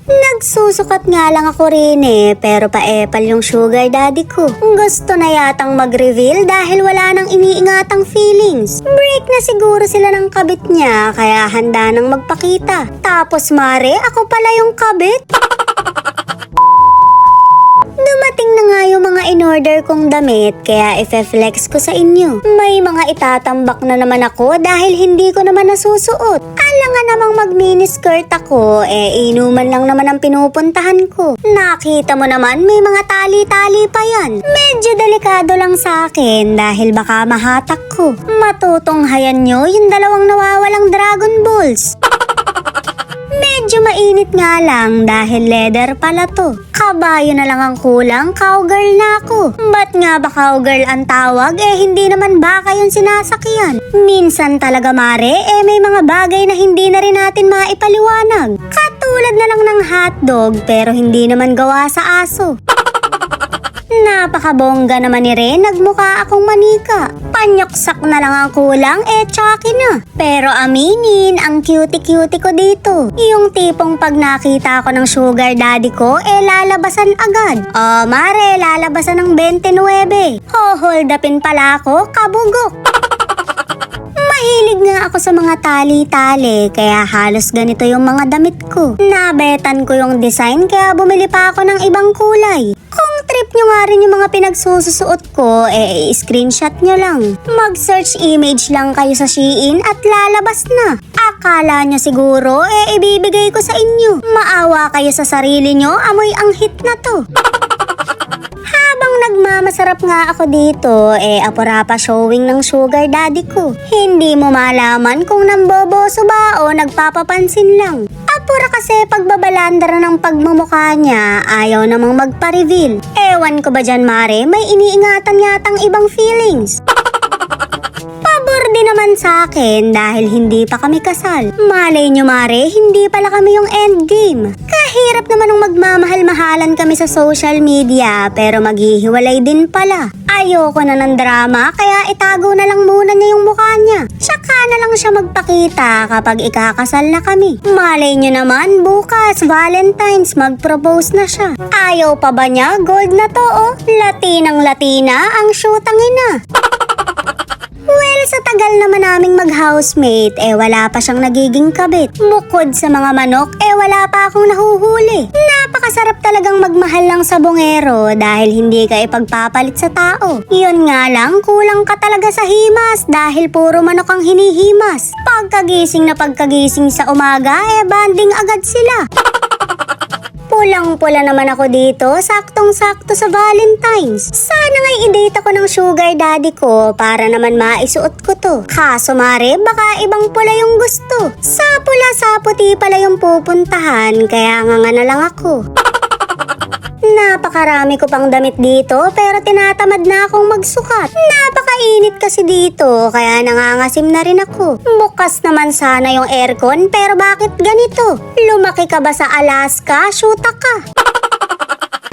Nagsusukat nga lang ako rin pero pa-epal yung sugar daddy ko. Gusto na yatang mag-reveal dahil wala nang iniingatang feelings. Break na siguro sila ng kabit niya kaya handa nang magpakita. Tapos mare, ako pala yung kabit? Dumating na nga yung mga in-order kong damit kaya ife-flex ko sa inyo. May mga itatambak na naman ako dahil hindi ko naman nasusuot. Alangan namang mag-miniskirt ako, inuman lang naman ang pinupuntahan ko. Nakita mo naman may mga tali-tali pa yan. Medyo delikado lang sa akin dahil baka mahatak ko. Matutunghayan nyo yung dalawang nawawalang Dragon Balls. Medyo mainit nga lang dahil leather pala to. Kabayo na lang ang kulang, cowgirl na ako. Ba't nga ba cowgirl ang tawag? Hindi naman baka yung sinasakyan. Minsan talaga mare, may mga bagay na hindi na rin natin maipaliwanag. Katulad na lang ng hotdog pero hindi naman gawa sa aso. Napakabongga naman ni Ren, nagmukha akong manika. Panyoksak na lang ang kulang, tsaki na. Pero aminin, ang cutie-cutie ko dito. Yung tipong pag nakita ko ng sugar daddy ko, lalabasan agad. Mare, lalabasan ng 29. Hold upin pala ako, kabugok. Mahilig nga ako sa mga tali-tali, kaya halos ganito yung mga damit ko. Nabetan ko yung design kaya bumili pa ako ng ibang kulay. Kung trip nyo nga rin yung mga pinagsusuot ko, i-screenshot nyo lang. Mag-search image lang kayo sa Shein at lalabas na. Akala nyo siguro, ibibigay ko sa inyo. Maawa kayo sa sarili nyo, amoy ang hit na to. Habang nagmamasarap nga ako dito, apura pa showing ng sugar daddy ko. Hindi mo malaman kung namboboso ba o nagpapapansin lang. Apura kasi pagbabalandra ng pagmumukha niya, ayaw namang magpa-reveal. Ewan ko ba dyan mare, may iniingatan yatang ibang feelings. Pabor din naman sa akin dahil hindi pa kami kasal. Malay nyo mare, hindi pala kami yung endgame. Kahirap naman nung magmamahal-mahalan kami sa social media pero maghihiwalay din pala. Ayoko na ng drama kaya itago na lang muna niya yung mukha niya. Tsaka na lang siya magpakita kapag ikakasal na kami. Malay nyo naman, bukas Valentine's mag-propose na siya. Ayaw pa ba niya? Gold na to Latinang Latina ang shootang ina. Well, sa tagal naman naming mag-housemate, wala pa siyang nagiging kabit. Bukod sa mga manok, wala pa akong nahuhuli. Napakasarap talagang magmahal lang sa bungero dahil hindi ka ipagpapalit sa tao. Yun nga lang, kulang ka talaga sa himas dahil puro manok ang hinihimas. Pagkagising sa umaga, banding agad sila. Pulang-pula naman ako dito, saktong-sakto sa Valentine's. Sana nga'y i-date ako ng sugar daddy ko para naman maisuot ko to. Kaso mare, baka ibang pula yung gusto. Sa pula sa puti pala yung pupuntahan, kaya nga na lang ako. Napakarami ko pang damit dito pero tinatamad na akong magsukat. Napakainit kasi dito kaya nangangasim na rin ako. Bukas naman sana yung aircon pero bakit ganito? Lumaki ka ba sa Alaska? Shoota ka!